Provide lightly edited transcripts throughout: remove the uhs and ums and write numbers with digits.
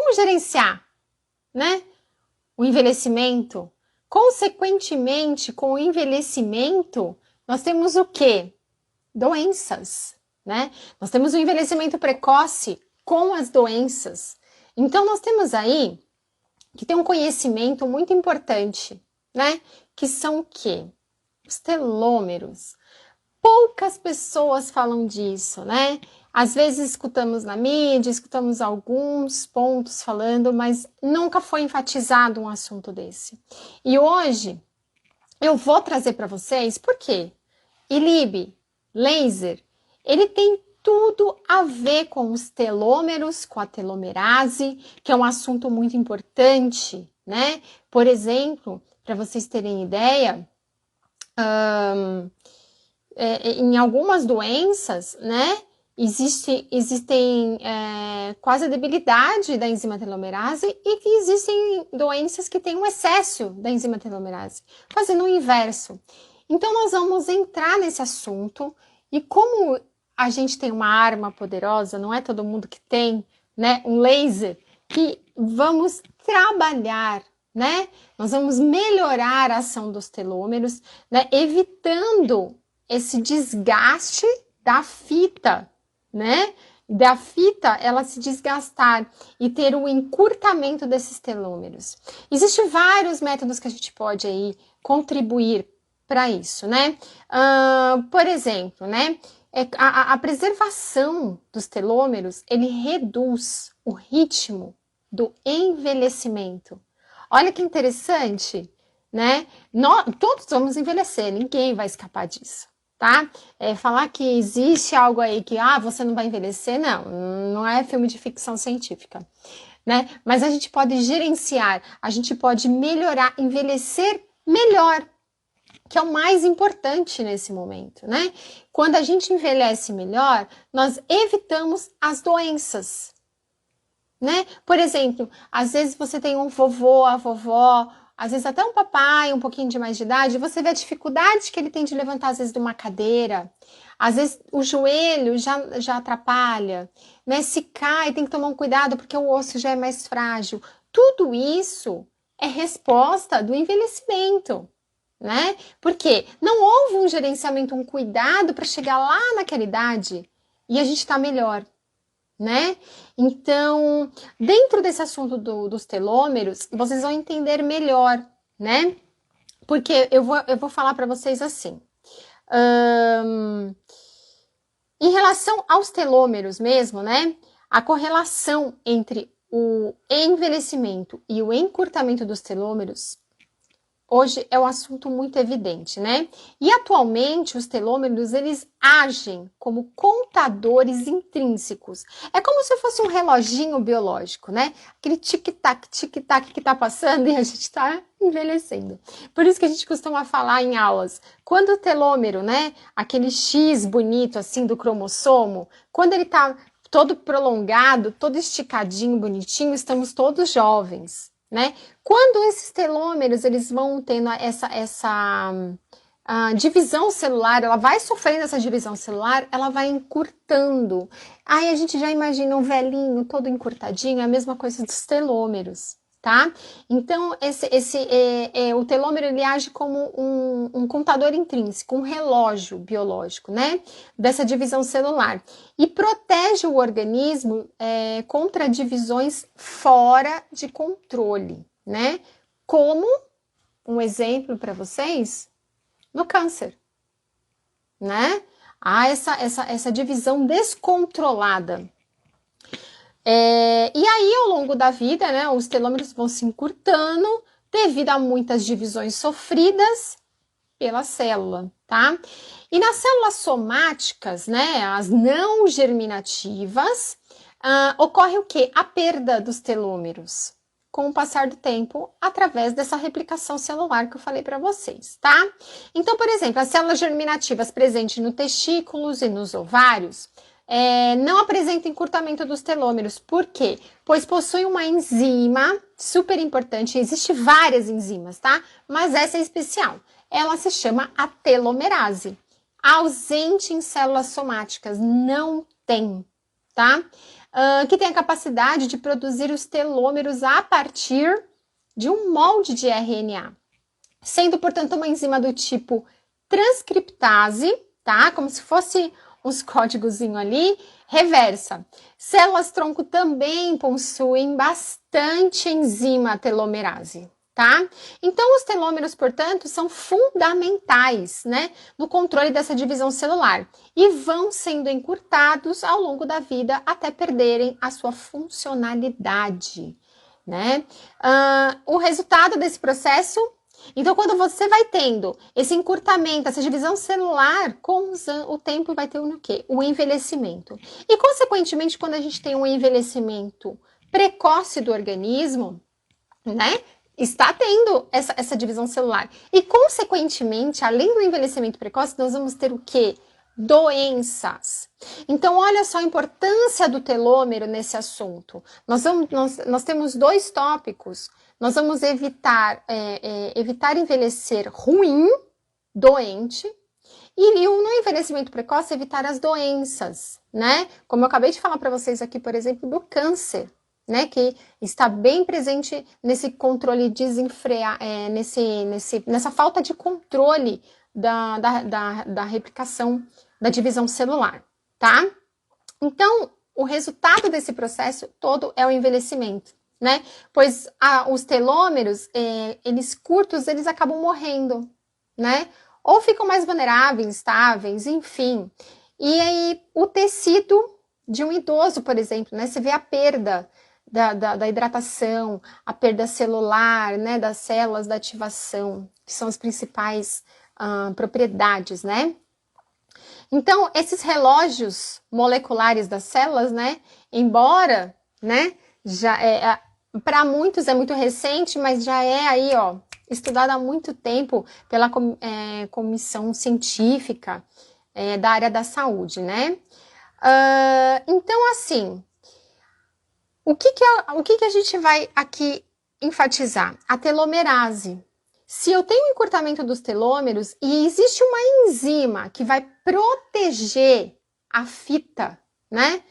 como gerenciar, né, o envelhecimento? Consequentemente, com o envelhecimento, nós temos o quê? Doenças, né? Nós temos o envelhecimento precoce com as doenças. Então, nós temos aí que ter um conhecimento muito importante, né? Que são o quê? Os telômeros. Poucas pessoas falam disso, né? Às vezes escutamos na mídia, escutamos alguns pontos falando, mas nunca foi enfatizado um assunto desse. E hoje eu vou trazer para vocês, por quê? ILIB, laser, ele tem tudo a ver com os telômeros, com a telomerase, que é um assunto muito importante, né? Por exemplo, para vocês terem ideia, em algumas doenças, né, existem quase a debilidade da enzima telomerase e que existem doenças que têm um excesso da enzima telomerase, fazendo o inverso. Então, nós vamos entrar nesse assunto e como a gente tem uma arma poderosa, não é todo mundo que tem, né, um laser, que vamos trabalhar, né? Nós vamos melhorar a ação dos telômeros, né, evitando esse desgaste da fita, né? Da fita ela se desgastar e ter o encurtamento desses telômeros. Existem vários métodos que a gente pode aí contribuir para isso, né? Por exemplo, né? A preservação dos telômeros, ele reduz o ritmo do envelhecimento. Olha que interessante, né? Todos vamos envelhecer, ninguém vai escapar disso, tá? Falar que existe algo aí que, você não vai envelhecer, não é filme de ficção científica, né? Mas a gente pode gerenciar, a gente pode melhorar, envelhecer melhor, que é o mais importante nesse momento, né? Quando a gente envelhece melhor, nós evitamos as doenças, né? Por exemplo, às vezes você tem um vovô, a vovó, às vezes até um papai, um pouquinho de mais de idade, você vê a dificuldade que ele tem de levantar, às vezes, de uma cadeira. Às vezes o joelho já atrapalha, né? Se cai, tem que tomar um cuidado porque o osso já é mais frágil. Tudo isso é resposta do envelhecimento, né? Porque não houve um gerenciamento, um cuidado para chegar lá naquela idade e a gente tá melhor, né? Então, dentro desse assunto dos telômeros, vocês vão entender melhor, né? Porque eu vou falar para vocês assim. Em relação aos telômeros mesmo, né? A correlação entre o envelhecimento e o encurtamento dos telômeros hoje é um assunto muito evidente, né? E atualmente os telômeros, eles agem como contadores intrínsecos. É como se fosse um reloginho biológico, né? Aquele tic-tac que tá passando e a gente tá envelhecendo. Por isso que a gente costuma falar em aulas, quando o telômero, né, aquele X bonito assim do cromossomo, quando ele tá todo prolongado, todo esticadinho, bonitinho, estamos todos jovens, né? Quando esses telômeros eles vão tendo essa divisão celular, ela vai sofrendo essa divisão celular, ela vai encurtando. Aí a gente já imagina um velhinho todo encurtadinho, é a mesma coisa dos telômeros, tá? Então o telômero ele age como um contador intrínseco, um relógio biológico, né? Dessa divisão celular e protege o organismo contra divisões fora de controle, né? Como um exemplo para vocês no câncer, né? Há essa divisão descontrolada. E aí, ao longo da vida, né, os telômeros vão se encurtando devido a muitas divisões sofridas pela célula, tá? E nas células somáticas, né, as não germinativas, ocorre o quê? A perda dos telômeros com o passar do tempo através dessa replicação celular que eu falei para vocês, tá? Então, por exemplo, as células germinativas presentes no testículos e nos ovários não apresentam encurtamento dos telômeros. Por quê? Pois possuem uma enzima super importante, existe várias enzimas, tá? Mas essa é especial. Ela se chama a telomerase. Ausente em células somáticas, não tem, tá? que tem a capacidade de produzir os telômeros a partir de um molde de RNA, sendo, portanto, uma enzima do tipo transcriptase, tá? Como se fosse uns códigozinhos ali, reversa. Células-tronco também possuem bastante enzima telomerase, tá? Então, os telômeros, portanto, são fundamentais, né, no controle dessa divisão celular e vão sendo encurtados ao longo da vida até perderem a sua funcionalidade, né? O resultado desse processo, então, quando você vai tendo esse encurtamento, essa divisão celular, com o tempo vai ter o quê? O envelhecimento. E, consequentemente, quando a gente tem um envelhecimento precoce do organismo, né, está tendo essa divisão celular. E, consequentemente, além do envelhecimento precoce, nós vamos ter o quê? Doenças. Então, olha só a importância do telômero nesse assunto. Nós temos dois tópicos. Nós vamos evitar envelhecer ruim, doente, e no envelhecimento precoce, evitar as doenças, né? Como eu acabei de falar para vocês aqui, por exemplo, do câncer, né, que está bem presente nesse controle desenfrear, nessa falta de controle da replicação, da divisão celular, tá? Então, o resultado desse processo todo é o envelhecimento, né? Pois os telômeros, eles curtos, eles acabam morrendo, né? Ou ficam mais vulneráveis, instáveis, enfim. E aí, o tecido de um idoso, por exemplo, né? Você vê a perda da hidratação, a perda celular, né, das células da ativação, que são as principais propriedades, né? Então, esses relógios moleculares das células, né, embora, né, já para muitos é muito recente, mas já é aí, ó, estudado há muito tempo pela comissão científica da área da saúde, né? Então, assim, o que a gente vai aqui enfatizar? A telomerase. Se eu tenho um encurtamento dos telômeros e existe uma enzima que vai proteger a fita, né,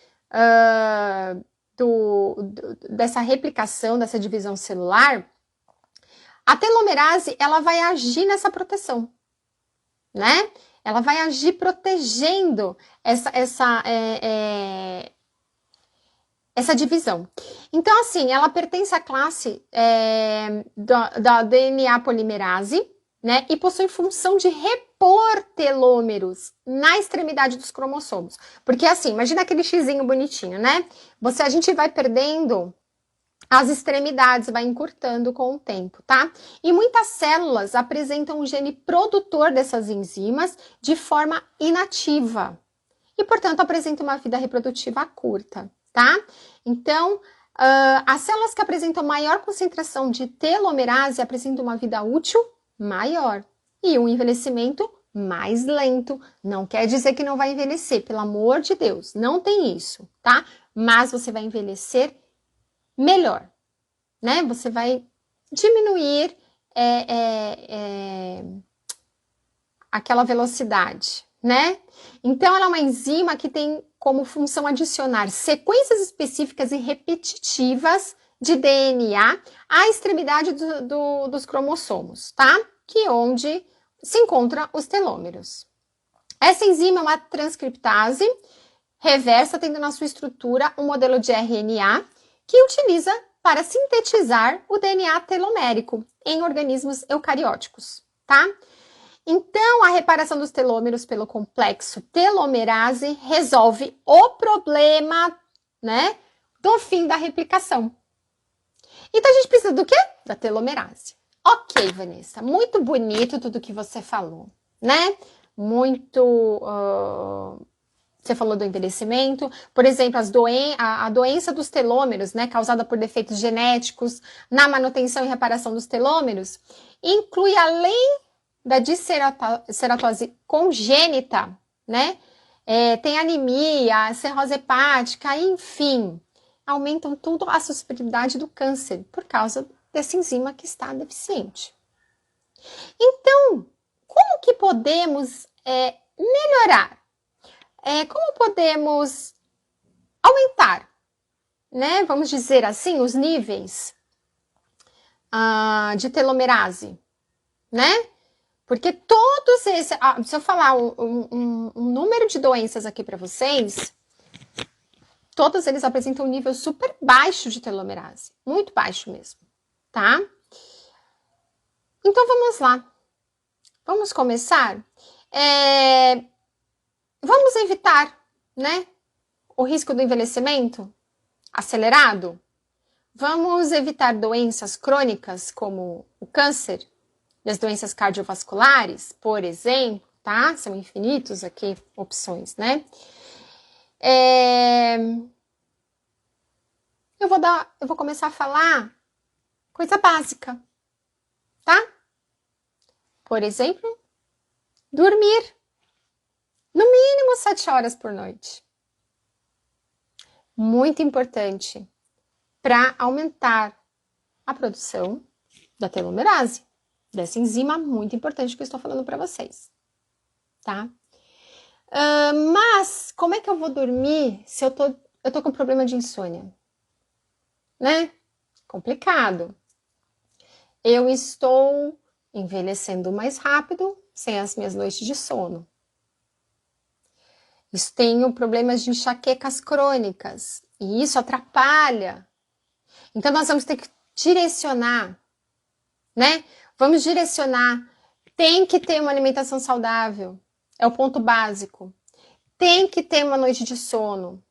dessa replicação, dessa divisão celular, a telomerase, ela vai agir nessa proteção, né? Ela vai agir protegendo essa divisão. Então, assim, ela pertence à classe da DNA polimerase, né? E possui função de repor telômeros na extremidade dos cromossomos. Porque, assim, imagina aquele xizinho bonitinho, né? A gente vai perdendo as extremidades, vai encurtando com o tempo, tá? E muitas células apresentam um gene produtor dessas enzimas de forma inativa. E, portanto, apresentam uma vida reprodutiva curta, tá? Então, as células que apresentam maior concentração de telomerase apresentam uma vida útil maior e um envelhecimento mais lento. Não quer dizer que não vai envelhecer, pelo amor de Deus, não tem isso, tá? Mas você vai envelhecer melhor, né? Você vai diminuir aquela velocidade, né? Então, ela é uma enzima que tem como função adicionar sequências específicas e repetitivas de DNA à extremidade dos cromossomos, tá? Que é onde se encontram os telômeros. Essa enzima é uma transcriptase reversa, tendo na sua estrutura um modelo de RNA que utiliza para sintetizar o DNA telomérico em organismos eucarióticos, tá? Então, a reparação dos telômeros pelo complexo telomerase resolve o problema, né, do fim da replicação. Então, a gente precisa do quê? Da telomerase. Ok, Vanessa, muito bonito tudo que você falou, né? Muito... você falou do envelhecimento, por exemplo, a doença dos telômeros, né, causada por defeitos genéticos na manutenção e reparação dos telômeros, inclui, além da disceratose congênita, né, tem anemia, cirrose hepática, enfim, aumentam tudo a suscetibilidade do câncer por causa dessa enzima que está deficiente. Então, como que podemos melhorar? Como podemos aumentar né, vamos dizer assim, os níveis de telomerase, né? Porque todos esses, se eu falar um número de doenças aqui para vocês, todos eles apresentam um nível super baixo de telomerase, muito baixo mesmo, tá? Então vamos lá, vamos começar. Vamos evitar, né, o risco do envelhecimento acelerado? Vamos evitar doenças crônicas como o câncer e as doenças cardiovasculares, por exemplo, tá? São infinitos aqui opções, né? Eu vou começar a falar coisa básica, tá? Por exemplo, dormir no mínimo 7 horas por noite. Muito importante para aumentar a produção da telomerase, dessa enzima muito importante que eu estou falando para vocês, tá? Mas como é que eu vou dormir se eu tô com problema de insônia? Né? Complicado. Eu estou envelhecendo mais rápido sem as minhas noites de sono. Tenho problemas de enxaquecas crônicas e isso atrapalha. Então nós vamos ter que direcionar, né? Vamos direcionar. Tem que ter uma alimentação saudável. É o ponto básico. Tem que ter uma noite de sono.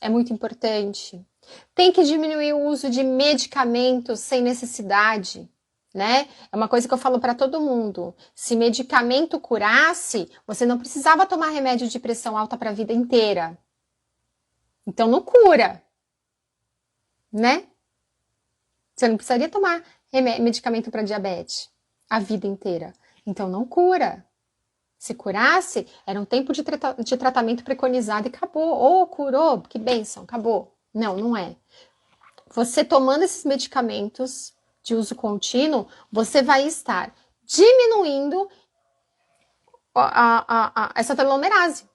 É muito importante. Tem que diminuir o uso de medicamentos sem necessidade, né? É uma coisa que eu falo para todo mundo. Se medicamento curasse, você não precisava tomar remédio de pressão alta para a vida inteira. Então não cura, né? Você não precisaria tomar medicamento para diabetes a vida inteira. Então não cura. Se curasse, era um tempo de tratamento preconizado e acabou. Ou curou, que bênção, acabou. Não, não é. Você tomando esses medicamentos de uso contínuo, você vai estar diminuindo essa telomerase.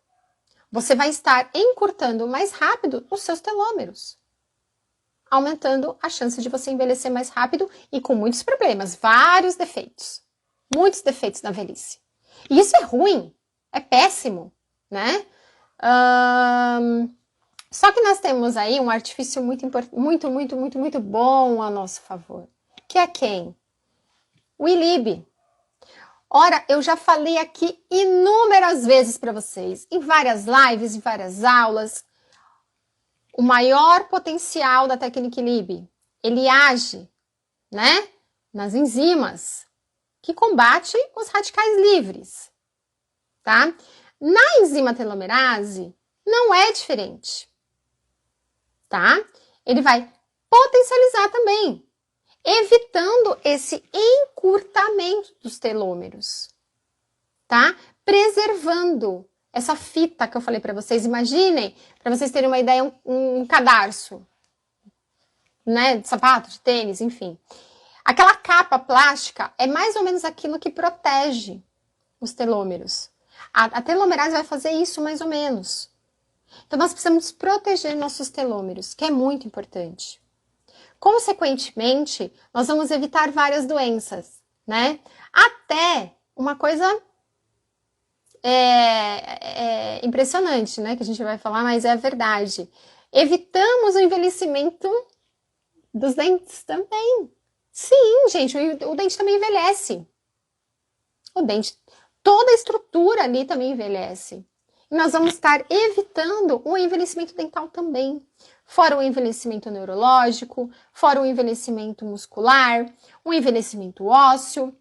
Você vai estar encurtando mais rápido os seus telômeros, aumentando a chance de você envelhecer mais rápido e com muitos problemas, vários defeitos. Muitos defeitos na velhice. E isso é ruim, é péssimo, né? Só que nós temos aí um artifício muito bom a nosso favor. Que é quem? O ILIB. Ora, eu já falei aqui inúmeras vezes para vocês, em várias lives, em várias aulas, o maior potencial da técnica ILIB, ele age, né, nas enzimas que combate os radicais livres, tá? Na enzima telomerase, não é diferente, tá? Ele vai potencializar também, evitando esse encurtamento dos telômeros, tá? Preservando essa fita que eu falei para vocês. Imaginem, para vocês terem uma ideia, um cadarço, né? De sapato, de tênis, enfim. Aquela capa plástica é mais ou menos aquilo que protege os telômeros. A telomerase vai fazer isso mais ou menos. Então, nós precisamos proteger nossos telômeros, que é muito importante. Consequentemente, nós vamos evitar várias doenças, né? Até uma coisa impressionante, né? Que a gente vai falar, mas é a verdade. Evitamos o envelhecimento dos dentes também. Sim, gente, o dente também envelhece. O dente, toda a estrutura ali também envelhece. E nós vamos estar evitando o envelhecimento dental também. Fora o envelhecimento neurológico, fora o envelhecimento muscular, o envelhecimento ósseo,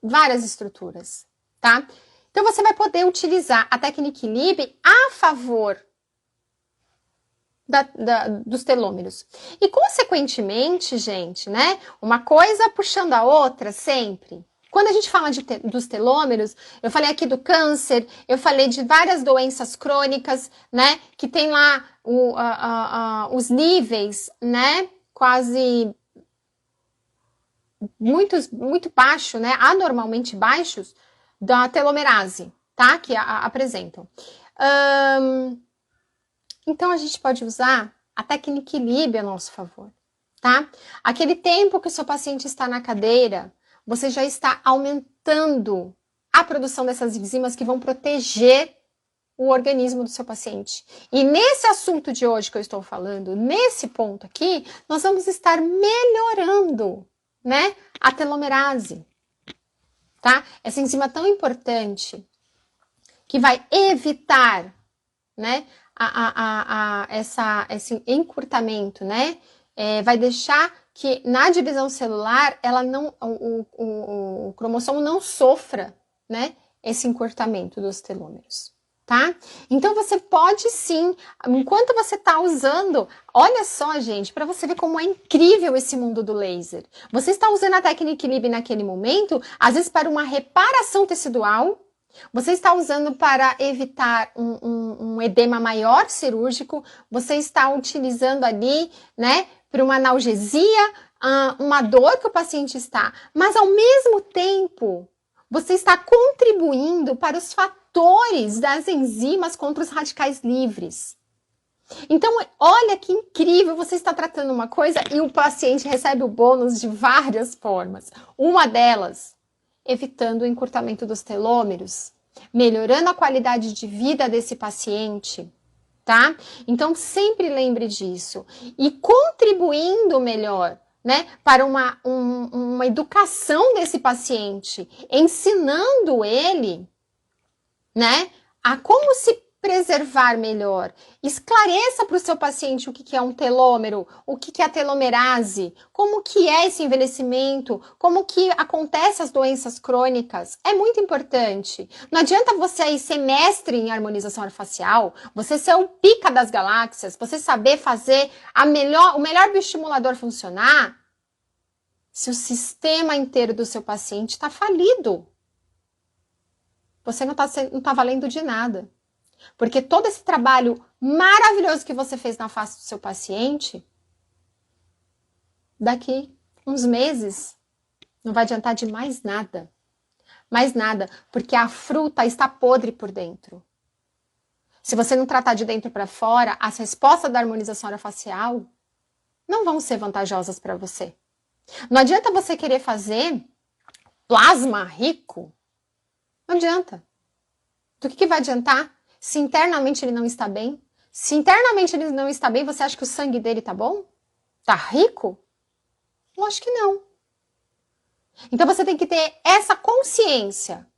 várias estruturas, tá? Então, você vai poder utilizar a técnica ILIB a favor dos telômeros. E, consequentemente, gente, né? Uma coisa puxando a outra sempre. Quando a gente fala dos telômeros, eu falei aqui do câncer, eu falei de várias doenças crônicas, né? Que tem lá os níveis, né? Quase muito baixo, né? Anormalmente baixos da telomerase, tá? Que apresentam. Então, a gente pode usar a técnica equilíbrio a nosso favor, tá? Aquele tempo que o seu paciente está na cadeira, você já está aumentando a produção dessas enzimas que vão proteger o organismo do seu paciente. E nesse assunto de hoje que eu estou falando, nesse ponto aqui, nós vamos estar melhorando, né, a telomerase, tá? Essa enzima tão importante que vai evitar, né, esse encurtamento, né, vai deixar que na divisão celular ela não, o cromossomo não sofra, né, esse encurtamento dos telômeros. Tá? Então você pode sim, enquanto você está usando, olha só, gente, para você ver como é incrível esse mundo do laser. Você está usando a técnica Lib naquele momento, às vezes para uma reparação tecidual, você está usando para evitar um edema maior cirúrgico, você está utilizando ali, né, para uma analgesia, uma dor que o paciente está, mas ao mesmo tempo, você está contribuindo para os fatores das enzimas contra os radicais livres. Então, olha que incrível, você está tratando uma coisa e o paciente recebe o bônus de várias formas. Uma delas, evitando o encurtamento dos telômeros, melhorando a qualidade de vida desse paciente, tá? Então, sempre lembre disso. E contribuindo melhor, né, para uma educação desse paciente, ensinando ele, né, a como se preservar melhor. Esclareça para o seu paciente o que é um telômero, o que é a telomerase, como que é esse envelhecimento, como que acontecem as doenças crônicas. É muito importante. Não adianta você aí ser mestre em harmonização orofacial, você ser o pica das galáxias, você saber fazer o melhor bioestimulador funcionar, se o sistema inteiro do seu paciente está falido. Você não tá valendo de nada. Porque todo esse trabalho maravilhoso que você fez na face do seu paciente, daqui uns meses, não vai adiantar de mais nada. Mais nada, porque a fruta está podre por dentro. Se você não tratar de dentro para fora, as respostas da harmonização orofacial não vão ser vantajosas para você. Não adianta você querer fazer plasma rico. Não adianta. Do que vai adiantar se internamente ele não está bem? Se internamente ele não está bem, você acha que o sangue dele tá bom? Tá rico? Lógico que não. Então você tem que ter essa consciência.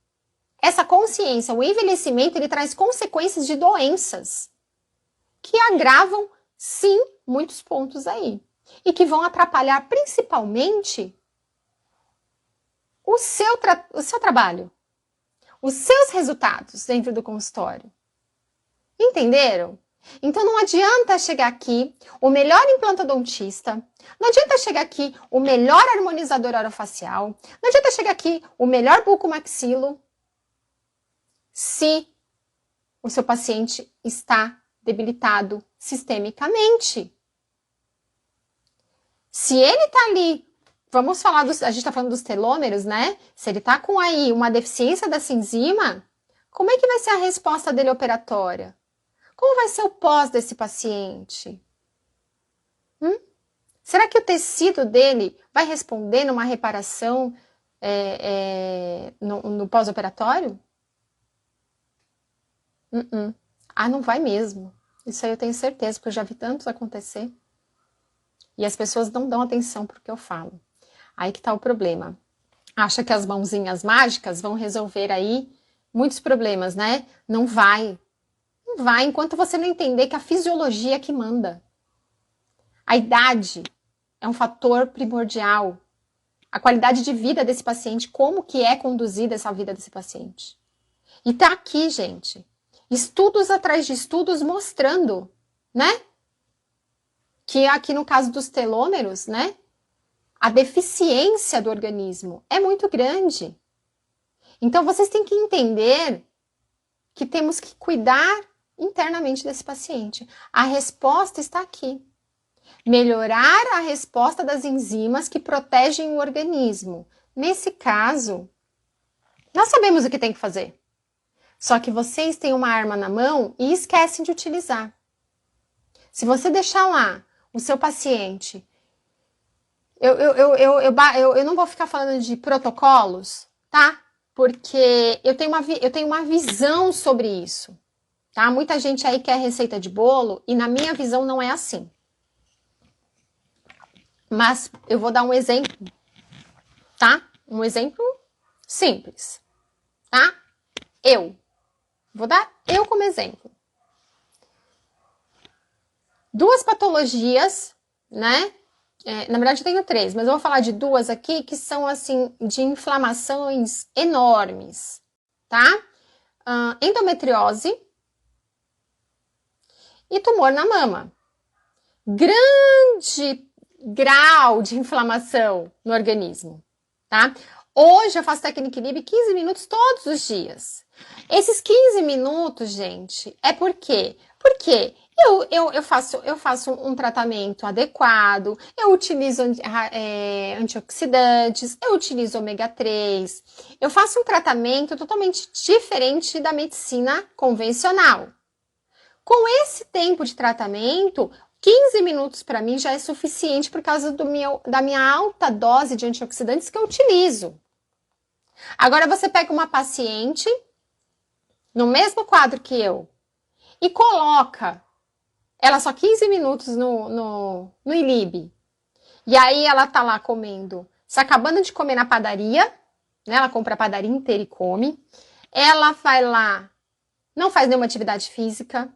Essa consciência, o envelhecimento, ele traz consequências de doenças que agravam, sim, muitos pontos aí. E que vão atrapalhar principalmente o seu trabalho. Os seus resultados dentro do consultório. Entenderam? Então não adianta chegar aqui o melhor implantodontista, não adianta chegar aqui o melhor harmonizador orofacial, não adianta chegar aqui o melhor bucomaxilo, se o seu paciente está debilitado sistemicamente. Se ele está ali, vamos falar, a gente está falando dos telômeros, né? Se ele está com aí uma deficiência dessa enzima, como é que vai ser a resposta dele operatória? Como vai ser o pós desse paciente? Será que o tecido dele vai responder numa reparação no pós-operatório? Ah, não vai mesmo. Isso aí eu tenho certeza, porque eu já vi tantos acontecer. E as pessoas não dão atenção para o que eu falo. Aí que está o problema. Acha que as mãozinhas mágicas vão resolver aí muitos problemas, né? Não vai. Não vai, enquanto você não entender que a fisiologia é que manda. A idade é um fator primordial. A qualidade de vida desse paciente, como que é conduzida essa vida desse paciente. E tá aqui, gente, estudos atrás de estudos mostrando, né? Que aqui no caso dos telômeros, né? A deficiência do organismo é muito grande. Então, vocês têm que entender que temos que cuidar internamente desse paciente. A resposta está aqui. Melhorar a resposta das enzimas que protegem o organismo. Nesse caso, nós sabemos o que tem que fazer. Só que vocês têm uma arma na mão e esquecem de utilizar. Se você deixar lá o seu paciente, eu não vou ficar falando de protocolos, tá? Porque eu tenho uma visão sobre isso, tá? Muita gente aí quer receita de bolo e na minha visão não é assim. Mas eu vou dar um exemplo, tá? Um exemplo simples, tá? Vou dar eu como exemplo. 2 patologias, né? Na verdade eu tenho 3, mas eu vou falar de 2 aqui que são, assim, de inflamações enormes, tá? Endometriose e tumor na mama. Grande grau de inflamação no organismo, tá? Hoje eu faço técnica Lib 15 minutos todos os dias. Esses 15 minutos, gente, é por quê? Porque eu faço um tratamento adequado, eu utilizo antioxidantes, eu utilizo ômega 3, eu faço um tratamento totalmente diferente da medicina convencional. Com esse tempo de tratamento, 15 minutos para mim já é suficiente por causa da minha alta dose de antioxidantes que eu utilizo. Agora você pega uma paciente no mesmo quadro que eu e coloca ela só 15 minutos no ILIB. E aí ela tá lá comendo, se acabando de comer na padaria, né? Ela compra a padaria inteira e come. Ela vai lá, não faz nenhuma atividade física,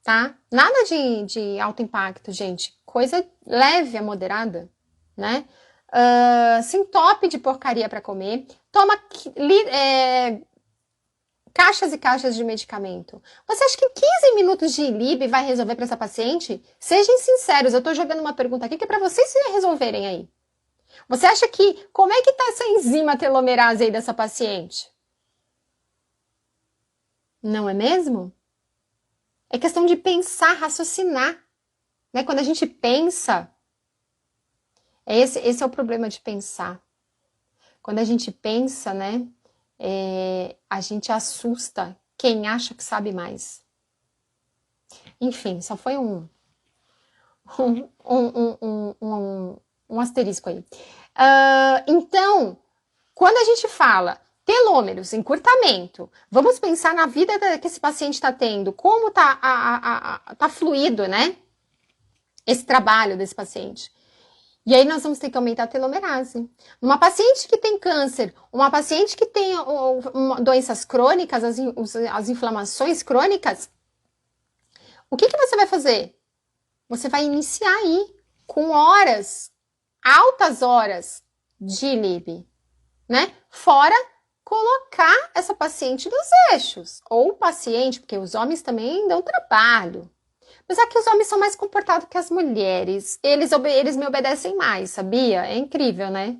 tá? Nada de alto impacto, gente. Coisa leve a moderada, né? Se entope de porcaria para comer. Toma caixas e caixas de medicamento. Você acha que 15 minutos de ILIB vai resolver para essa paciente? Sejam sinceros, eu tô jogando uma pergunta aqui que é para vocês se resolverem aí. Você acha que, como é que tá essa enzima telomerase aí dessa paciente? Não é mesmo? É questão de pensar, raciocinar, né? Quando a gente pensa, esse é o problema de pensar. Quando a gente pensa, né? A gente assusta quem acha que sabe mais. Enfim, só foi um asterisco aí. Então, quando a gente fala telômeros, encurtamento, vamos pensar na vida que esse paciente está tendo, como tá fluido, né? Esse trabalho desse paciente. E aí nós vamos ter que aumentar a telomerase. Uma paciente que tem câncer, uma paciente que tem doenças crônicas, as inflamações crônicas, o que você vai fazer? Você vai iniciar aí com horas, altas horas de LIB, né? Fora colocar essa paciente nos eixos. Ou o paciente, porque os homens também dão trabalho. Mas aqui os homens são mais comportados que as mulheres. Eles me obedecem mais, sabia? É incrível, né?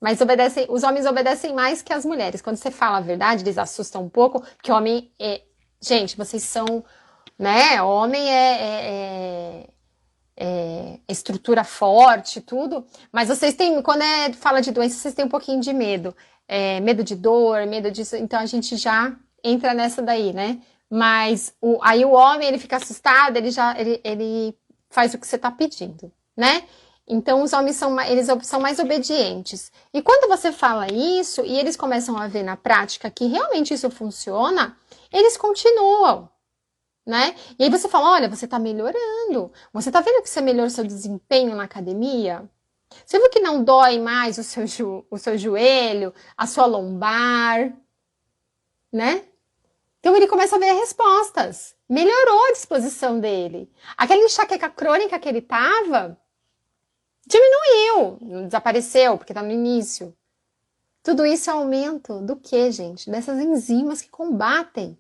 Mas os homens obedecem mais que as mulheres. Quando você fala a verdade, eles assustam um pouco, porque o homem é... Gente, vocês são... né? Homem é estrutura forte, tudo. Mas vocês têm... Quando fala de doença, vocês têm um pouquinho de medo. Medo de dor, medo disso. Então, a gente já entra nessa daí, né? Mas aí o homem, ele fica assustado, ele faz o que você está pedindo, né? Então, os homens são mais obedientes. E quando você fala isso, e eles começam a ver na prática que realmente isso funciona, eles continuam, né? E aí você fala, olha, você está melhorando. Você está vendo que você melhorou seu desempenho na academia? Você viu que não dói mais o seu joelho, a sua lombar, né? Então ele começa a ver respostas. Melhorou a disposição dele. Aquela enxaqueca crônica que ele estava diminuiu, desapareceu, porque está no início. Tudo isso é aumento do quê, gente? Dessas enzimas que combatem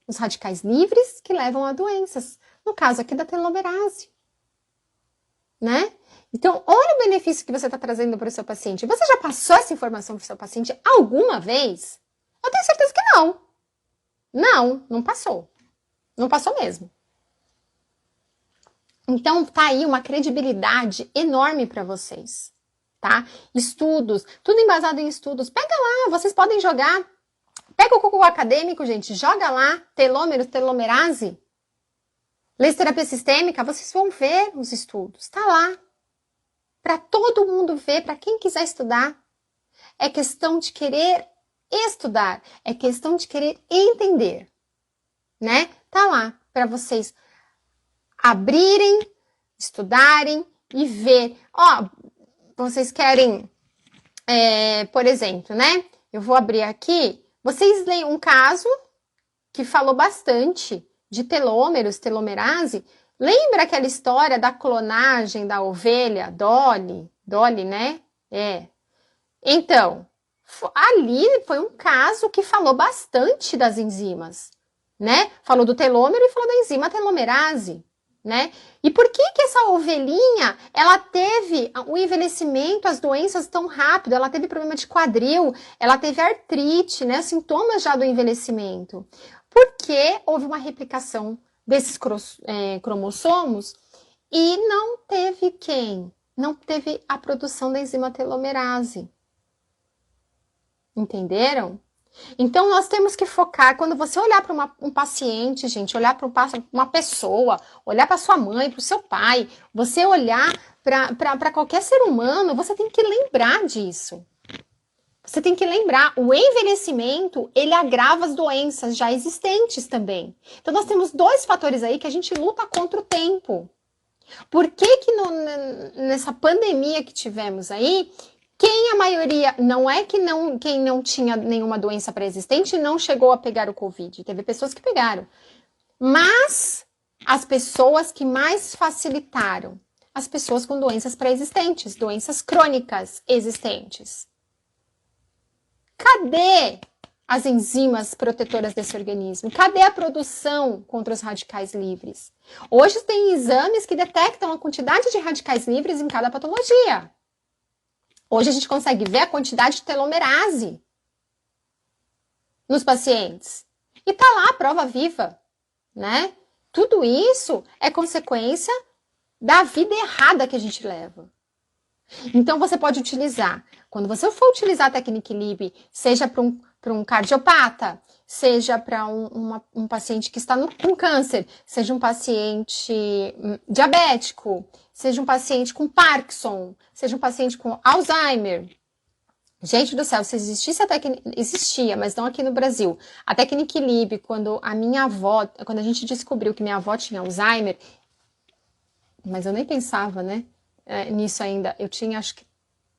os radicais livres que levam a doenças. No caso aqui da telomerase. Né? Então, olha o benefício que você está trazendo para o seu paciente. Você já passou essa informação para o seu paciente alguma vez? Eu tenho certeza que não. Não passou. Não passou mesmo. Então, tá aí uma credibilidade enorme para vocês, tá? Estudos, tudo embasado em estudos. Pega lá, vocês podem jogar. Pega o Google Acadêmico, gente, joga lá, telômeros, telomerase. Leis de terapia sistêmica, vocês vão ver os estudos, tá lá. Para todo mundo ver, para quem quiser estudar. É questão de querer estudar, é questão de querer entender, né? Tá lá para vocês abrirem, estudarem e ver. Ó, vocês querem, por exemplo, né? Eu vou abrir aqui. Vocês leem um caso que falou bastante de telômeros, telomerase. Lembra aquela história da clonagem da ovelha Dolly? Dolly, né? Então, ali foi um caso que falou bastante das enzimas, né? Falou do telômero e falou da enzima telomerase, né? E por que essa ovelhinha, ela teve o envelhecimento, as doenças tão rápido? Ela teve problema de quadril, ela teve artrite, né? Sintomas já do envelhecimento. Porque houve uma replicação desses cromossomos e não teve quem? Não teve a produção da enzima telomerase. Entenderam? Então, nós temos que focar, quando você olhar para um paciente, gente, olhar para uma pessoa, olhar para sua mãe, para o seu pai, você olhar para qualquer ser humano, você tem que lembrar disso. Você tem que lembrar, o envelhecimento, ele agrava as doenças já existentes também. Então, nós temos dois fatores aí que a gente luta contra o tempo. Por que nessa pandemia que tivemos aí, quem a maioria, não é que quem não tinha nenhuma doença pré-existente não chegou a pegar o Covid. Teve pessoas que pegaram. Mas as pessoas que mais facilitaram, as pessoas com doenças pré-existentes, doenças crônicas existentes. Cadê as enzimas protetoras desse organismo? Cadê a produção contra os radicais livres? Hoje tem exames que detectam a quantidade de radicais livres em cada patologia. Hoje a gente consegue ver a quantidade de telomerase nos pacientes. E tá lá a prova viva, né? Tudo isso é consequência da vida errada que a gente leva. Então, você pode utilizar, quando você for utilizar a técnica Lib, seja para um cardiopata, seja para um paciente que está com câncer, seja um paciente diabético, seja um paciente com Parkinson, seja um paciente com Alzheimer. Gente do céu, se existisse a técnica, existia, mas não aqui no Brasil. A técnica Lib, quando a gente descobriu que minha avó tinha Alzheimer, mas eu nem pensava, né? Nisso ainda. Eu tinha, acho que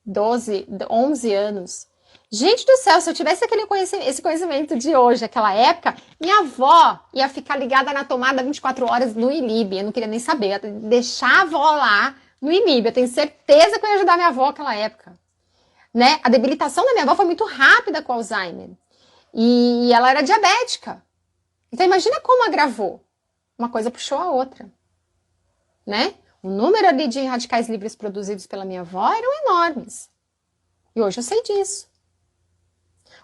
11 anos. Gente do céu, se eu tivesse esse conhecimento de hoje, aquela época, minha avó ia ficar ligada na tomada 24 horas no ILIB. Eu não queria nem saber. Eu ia deixar a avó lá no ILIB. Eu tenho certeza que eu ia ajudar minha avó naquela época. Né? A debilitação da minha avó foi muito rápida com Alzheimer. E ela era diabética. Então imagina como agravou. Uma coisa puxou a outra. Né? O número ali de radicais livres produzidos pela minha avó eram enormes. E hoje eu sei disso.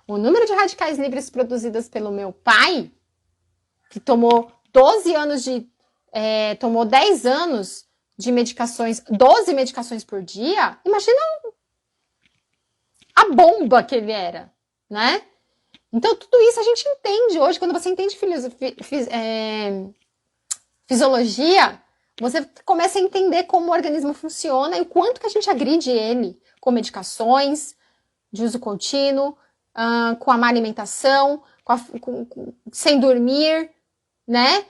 O número de radicais livres produzidos pelo meu pai, que tomou 12 anos tomou 10 anos de medicações, 12 medicações por dia, imagina a bomba que ele era, né? Então, tudo isso a gente entende hoje. Quando você entende fisiologia, você começa a entender como o organismo funciona e o quanto que a gente agride ele com medicações de uso contínuo, com a má alimentação, sem dormir, né?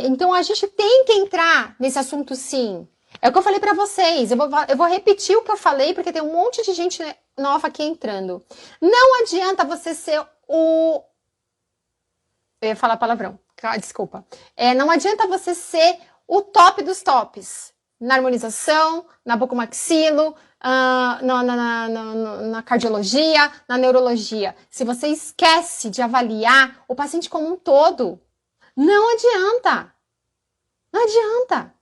Então, a gente tem que entrar nesse assunto, sim. É o que eu falei para vocês. Eu vou repetir o que eu falei, porque tem um monte de gente nova aqui entrando. Não adianta você ser o... Eu ia falar palavrão. Desculpa. Não adianta você ser o top dos tops. Na harmonização, na bucomaxilo, na cardiologia, na neurologia. Se você esquece de avaliar o paciente como um todo, não adianta. Não adianta.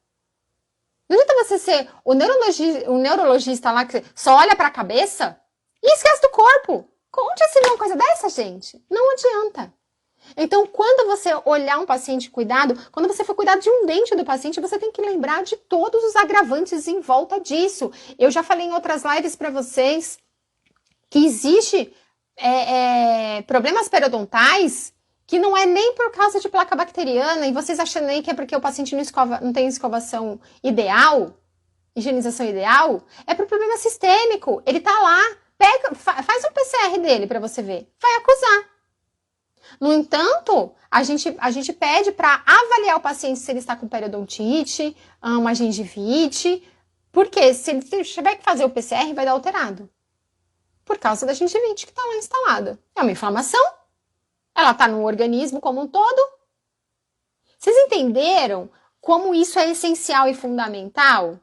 Não adianta você ser o neurologista lá que só olha para a cabeça e esquece do corpo. Onde já se vê uma coisa dessa, gente? Não adianta. Então, quando você olhar um paciente cuidado, quando você for cuidar de um dente do paciente, você tem que lembrar de todos os agravantes em volta disso. Eu já falei em outras lives para vocês que existe problemas periodontais que não é nem por causa de placa bacteriana, e vocês achando aí que é porque o paciente não tem escovação ideal, higienização ideal, é por problema sistêmico. Ele tá lá, faz um PCR dele para você ver. Vai acusar. No entanto, a gente pede para avaliar o paciente se ele está com periodontite, uma gengivite, porque se ele tiver que fazer o PCR, vai dar alterado. Por causa da gengivite que está lá instalada. É uma inflamação. Ela está no organismo como um todo. Vocês entenderam como isso é essencial e fundamental?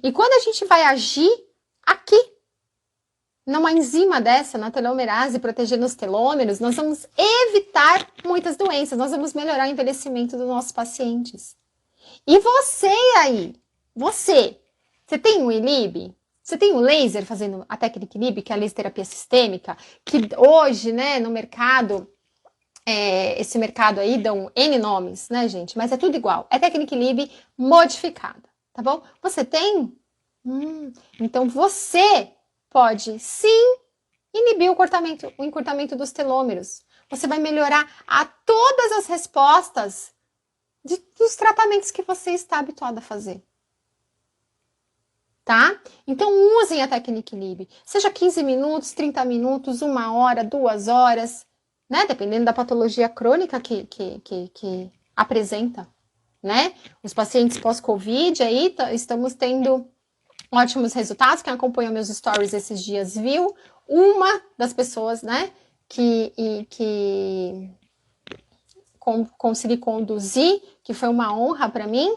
E quando a gente vai agir aqui, numa enzima dessa, na telomerase, protegendo os telômeros, nós vamos evitar muitas doenças, nós vamos melhorar o envelhecimento dos nossos pacientes. E você aí, você tem um ILIB? Você tem um laser fazendo a técnica ILIB, que é a laser terapia sistêmica, que hoje, né, no mercado, esse mercado aí dão N nomes, né, gente? Mas é tudo igual. É técnica ILIB modificada, tá bom? Você tem? Então você pode sim inibir o encurtamento dos telômeros. Você vai melhorar a todas as respostas dos tratamentos que você está habituado a fazer. Tá? Então usem a técnica ILIB. Seja 15 minutos, 30 minutos, 1 hora, 2 horas, né? Dependendo da patologia crônica que apresenta, né? Os pacientes pós-Covid aí estamos tendo ótimos resultados. Quem acompanhou meus stories esses dias viu uma das pessoas, né, que consegui conduzir, que foi uma honra para mim,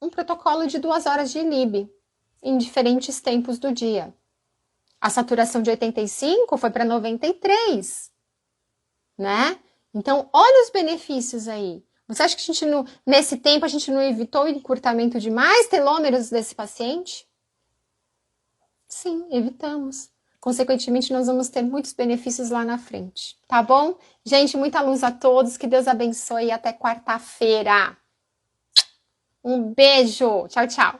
um protocolo de 2 horas de ILIB em diferentes tempos do dia. A saturação de 85 foi para 93, né? Então, olha os benefícios aí. Você acha que nesse tempo a gente não evitou o encurtamento de mais telômeros desse paciente? Sim, evitamos. Consequentemente, nós vamos ter muitos benefícios lá na frente, tá bom? Gente, muita luz a todos, que Deus abençoe e até quarta-feira. Um beijo, tchau, tchau.